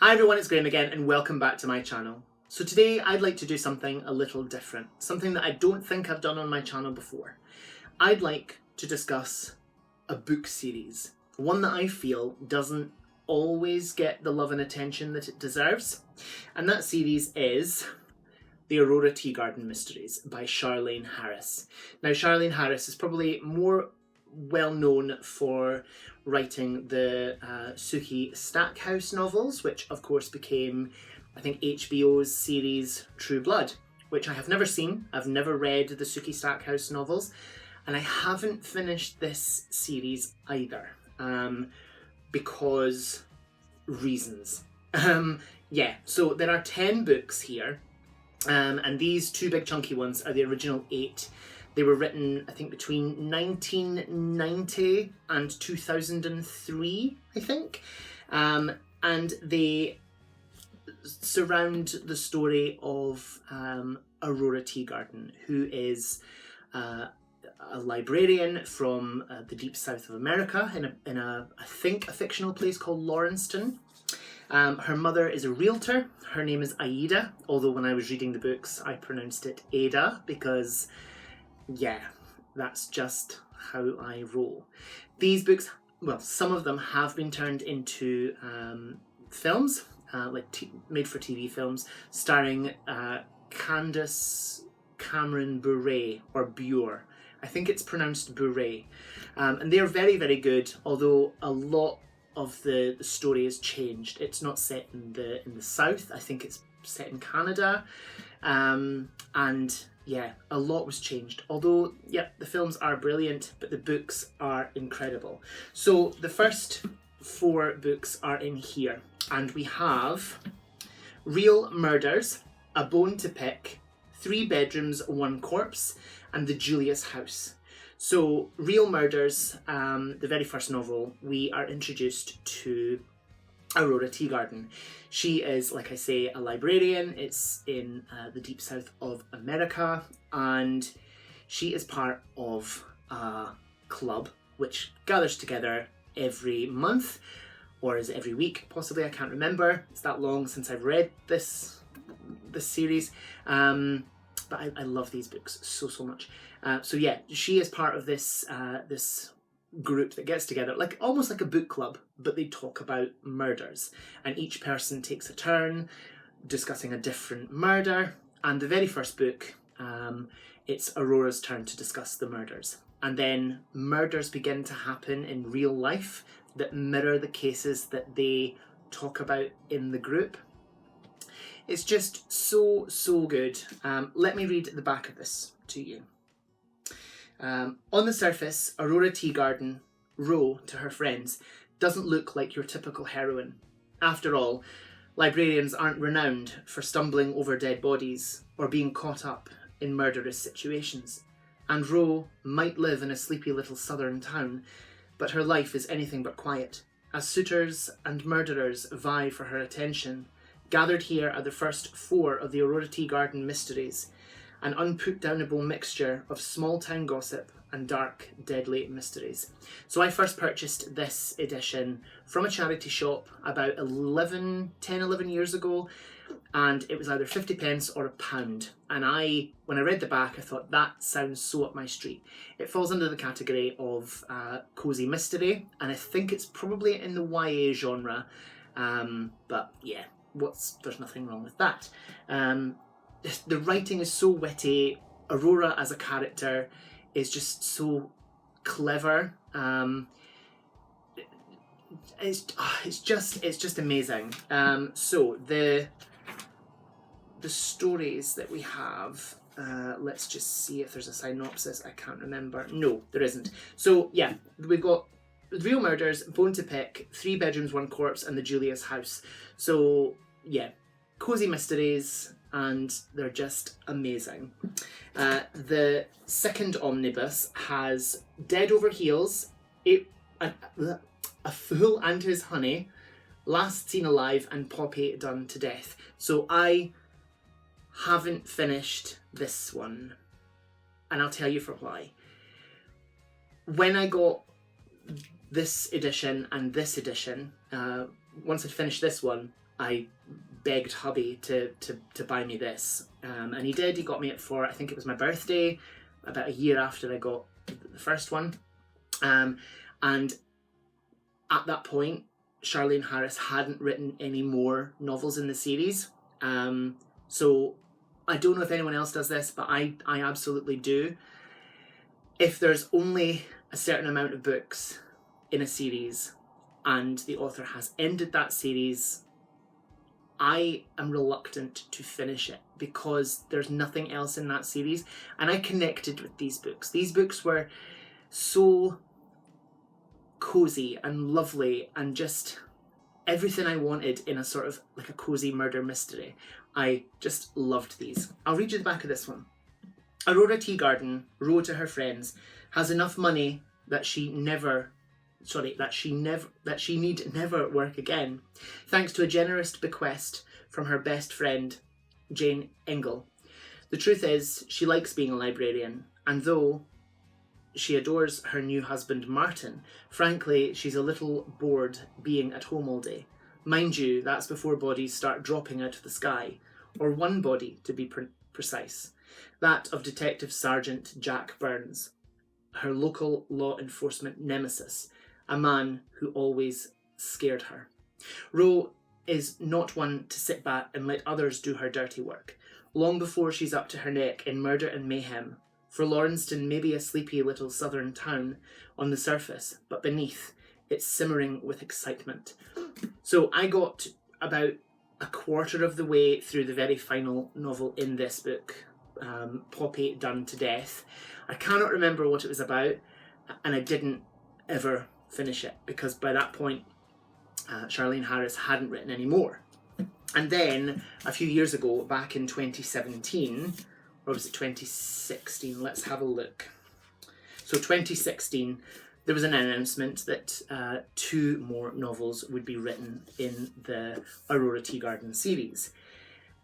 Hi everyone, it's Graham again and welcome back to my channel. So today I'd like to do something a little different, something that I don't think I've done on my channel before. I'd like to discuss a book series, one that I feel doesn't always get the love and attention that it deserves, and that series is the Aurora Teagarden Mysteries by Charlaine Harris. Now Charlaine Harris is probably more well known for writing the Sookie Stackhouse novels, which of course became, I think, HBO's series True Blood, which I have never seen. I've never read the Sookie Stackhouse novels, and I haven't finished this series either, because reasons. So there are 10 books here, and these two big chunky ones are the original 8. They were written, I think, between 1990 and 2003, I think. And they surround the story of Aurora Teagarden, who is a librarian from the deep south of America in a I think, a fictional place called Lawrencetown. Her mother is a realtor. Her name is Aida, although when I was reading the books, I pronounced it Ada because... yeah, that's just how I roll. These books, well, some of them have been turned into films, made for TV films, starring Candace Cameron Bure, or Bure. I think it's pronounced Bure. And they're very, very good, although a lot of the story has changed. It's not set in the South. I think it's set in Canada. And yeah, a lot was changed. Although, yeah, the films are brilliant, but the books are incredible. So the first 4 books are in here. And we have Real Murders, A Bone to Pick, 3 Bedrooms, 1 Corpse, and The Julius House. So Real Murders, the very first novel, we are introduced to Aurora Teagarden. She is, like I say, a librarian. It's in the deep south of America, and she is part of a club which gathers together every month, or is it every week? Possibly, I can't remember. It's that long since I've read this series, but I love these books so much. So yeah, she is part of this this group that gets together, like almost like a book club, but they talk about murders, and each person takes a turn discussing a different murder. And the very first book, it's Aurora's turn to discuss the murders, and then murders begin to happen in real life that mirror the cases that they talk about in the group. It's just so good. Let me read the back of this to you. On the surface, Aurora Teagarden, Ro to her friends, doesn't look like your typical heroine. After all, librarians aren't renowned for stumbling over dead bodies or being caught up in murderous situations. And Ro might live in a sleepy little southern town, but her life is anything but quiet, as suitors and murderers vie for her attention. Gathered here are the first 4 of the Aurora Teagarden Mysteries, an unputdownable mixture of small-town gossip and dark, deadly mysteries. So I first purchased this edition from a charity shop about 10, 11 years ago, and it was either 50p or £1. And when I read the back, I thought, that sounds so up my street. It falls under the category of cosy mystery, and I think it's probably in the YA genre, but yeah, there's nothing wrong with that. The writing is so witty. Aurora as a character is just so clever. It's just amazing. So the stories that we have, let's just see if there's a synopsis. I can't remember. No, there isn't. So yeah, we've got Real Murders, Bone to Pick, 3 Bedrooms, 1 Corpse, and The Julius House. So yeah, cozy mysteries, and they're just amazing. The second omnibus has Dead Over Heels, A Fool and His Honey, Last Seen Alive, and Poppy Done to Death. So I haven't finished this one, and I'll tell you for why. When I got this edition and this edition, once I'd finished this one, I begged hubby to buy me this, and he did. He got me it for, I think it was my birthday, about a year after I got the first one. And at that point, Charlaine Harris hadn't written any more novels in the series. So I don't know if anyone else does this, but I absolutely do. If there's only a certain amount of books in a series and the author has ended that series, I am reluctant to finish it because there's nothing else in that series. And I connected with these books. These books were so cozy and lovely and just everything I wanted in a sort of like a cozy murder mystery. I just loved these. I'll read you the back of this one. Aurora Teagarden wrote to her friends, has enough money that she need never work again, thanks to a generous bequest from her best friend, Jane Ingle. The truth is, she likes being a librarian, and though she adores her new husband, Martin, frankly, she's a little bored being at home all day. Mind you, that's before bodies start dropping out of the sky, or one body, to be precise. That of Detective Sergeant Jack Burns, her local law enforcement nemesis, a man who always scared her. Ro is not one to sit back and let others do her dirty work. Long before she's up to her neck in murder and mayhem, for Lawrencetown may be a sleepy little southern town on the surface, but beneath, it's simmering with excitement. So I got about a quarter of the way through the very final novel in this book, Poppy Done to Death. I cannot remember what it was about, and I didn't ever finish it because by that point Charlaine Harris hadn't written any more. And then a few years ago, back in 2017, or was it 2016? Let's have a look. So 2016, there was an announcement that 2 more novels would be written in the Aurora Teagarden series,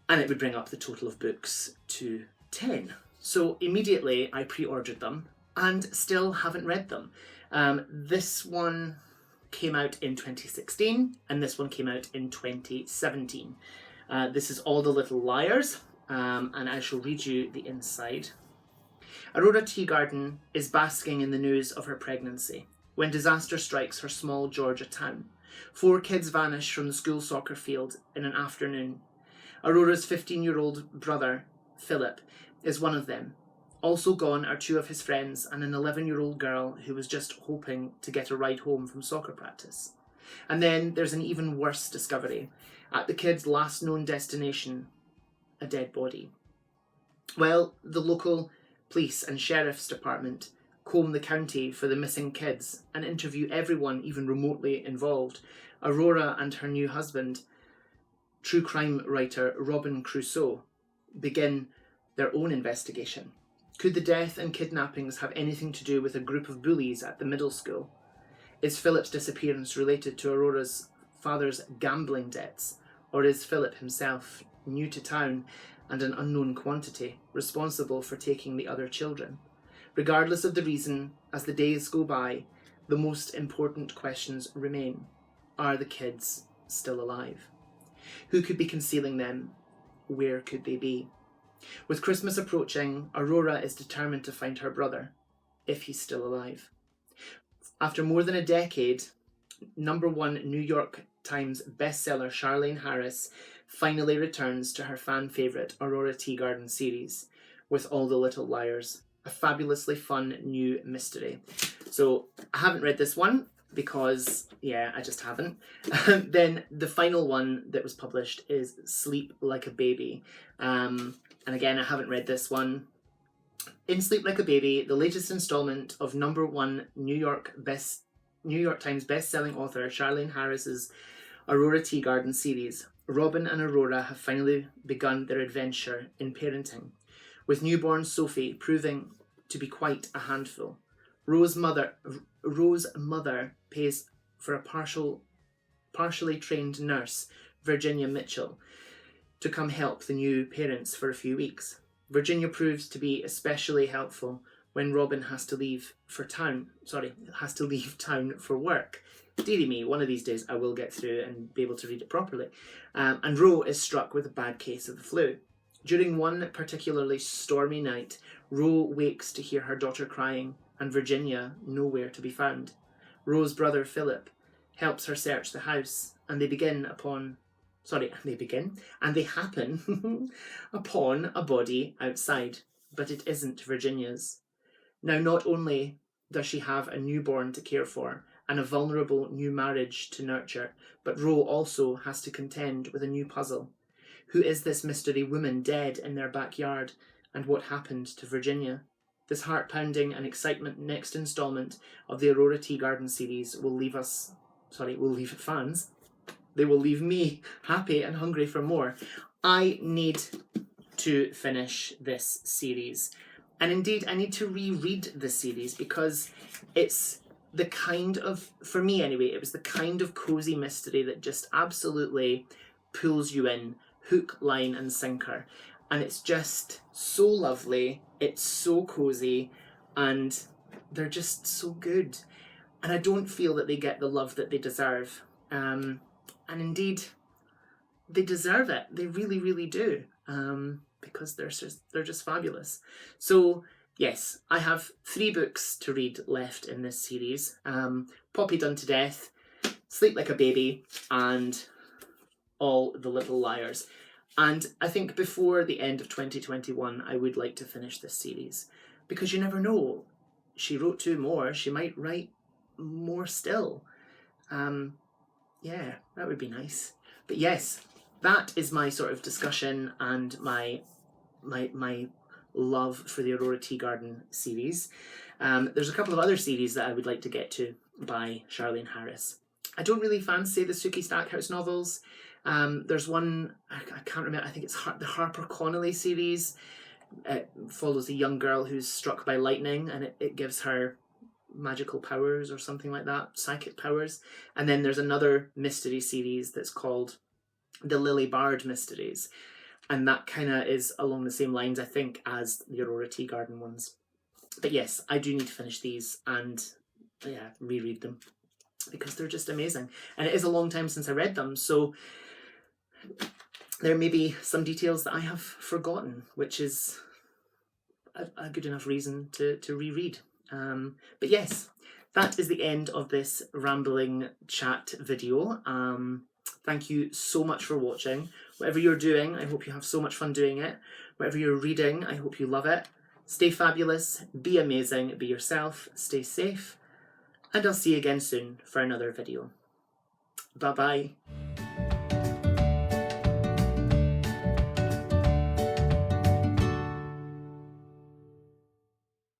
and it would bring up the total of books to 10. So immediately I pre-ordered them and still haven't read them. This one came out in 2016 and this one came out in 2017. This is All the Little Liars, and I shall read you the inside. Aurora Teagarden is basking in the news of her pregnancy when disaster strikes her small Georgia town. 4 kids vanish from the school soccer field in an afternoon. Aurora's 15-year-old brother, Philip, is one of them. Also gone are 2 of his friends and an 11-year-old girl who was just hoping to get a ride home from soccer practice. And then there's an even worse discovery. At the kids' last known destination, a dead body. Well, the local police and sheriff's department comb the county for the missing kids and interview everyone even remotely involved. Aurora and her new husband, true crime writer Robin Crusoe, begin their own investigation. Could the death and kidnappings have anything to do with a group of bullies at the middle school? Is Philip's disappearance related to Aurora's father's gambling debts, or is Philip himself new to town and an unknown quantity, responsible for taking the other children? Regardless of the reason, as the days go by, the most important questions remain. Are the kids still alive? Who could be concealing them? Where could they be? With Christmas approaching, Aurora is determined to find her brother, if he's still alive. After more than a decade, #1 New York Times bestseller Charlaine Harris finally returns to her fan favourite Aurora Teagarden series with All the Little Liars, a fabulously fun new mystery. So I haven't read this one because, I just haven't. Then the final one that was published is Sleep Like a Baby. And again, I haven't read this one. In Sleep Like a Baby, the latest installment of #1 New York Times best-selling author Charlaine Harris's Aurora Teagarden series, Robin and Aurora have finally begun their adventure in parenting, with newborn Sophie proving to be quite a handful. Rose's mother pays for a partially trained nurse, Virginia Mitchell, to come help the new parents for a few weeks. Virginia proves to be especially helpful when Robin has to leave town for work. dearie me, one of these days I will get through and be able to read it properly. And Ro is struck with a bad case of the flu. During one particularly stormy night, Ro wakes to hear her daughter crying and Virginia nowhere to be found. Ro's brother Philip helps her search the house, and they happen upon a body outside, but it isn't Virginia's. Now, not only does she have a newborn to care for and a vulnerable new marriage to nurture, but Ro also has to contend with a new puzzle. Who is this mystery woman dead in their backyard, and what happened to Virginia? This heart-pounding and excitement next instalment of the Aurora Teagarden series will leave fans. They will leave me happy and hungry for more. I need to finish this series. And indeed, I need to reread the series because it's the kind of, for me anyway, it was the kind of cosy mystery that just absolutely pulls you in, hook, line and sinker. And it's just so lovely, it's so cosy, and they're just so good. And I don't feel that they get the love that they deserve. And indeed, they deserve it. They really, really do. Because they're just fabulous. So yes, I have 3 books to read left in this series. Poppy Done to Death, Sleep Like a Baby, and All the Little Liars. And I think before the end of 2021, I would like to finish this series, because you never know. She wrote 2 more. She might write more still. Yeah, that would be nice. But yes, that is my sort of discussion and my love for the Aurora Teagarden series. There's a couple of other series that I would like to get to by Charlene Harris. I don't really fancy the Sookie Stackhouse novels. There's one, I can't remember, I think it's the Harper Connolly series. It follows a young girl who's struck by lightning, and it gives her magical powers or something like that, psychic powers. And then there's another mystery series that's called the Lily Bard Mysteries. And that kind of is along the same lines, I think, as the Aurora Teagarden ones. But yes, I do need to finish these and reread them, because they're just amazing. And it is a long time since I read them, so there may be some details that I have forgotten, which is a good enough reason to reread. But yes, that is the end of this rambling chat video. Thank you so much for watching. Whatever you're doing, I hope you have so much fun doing it. Whatever you're reading, I hope you love it. Stay fabulous, be amazing, be yourself, stay safe, and I'll see you again soon for another video. Bye-bye.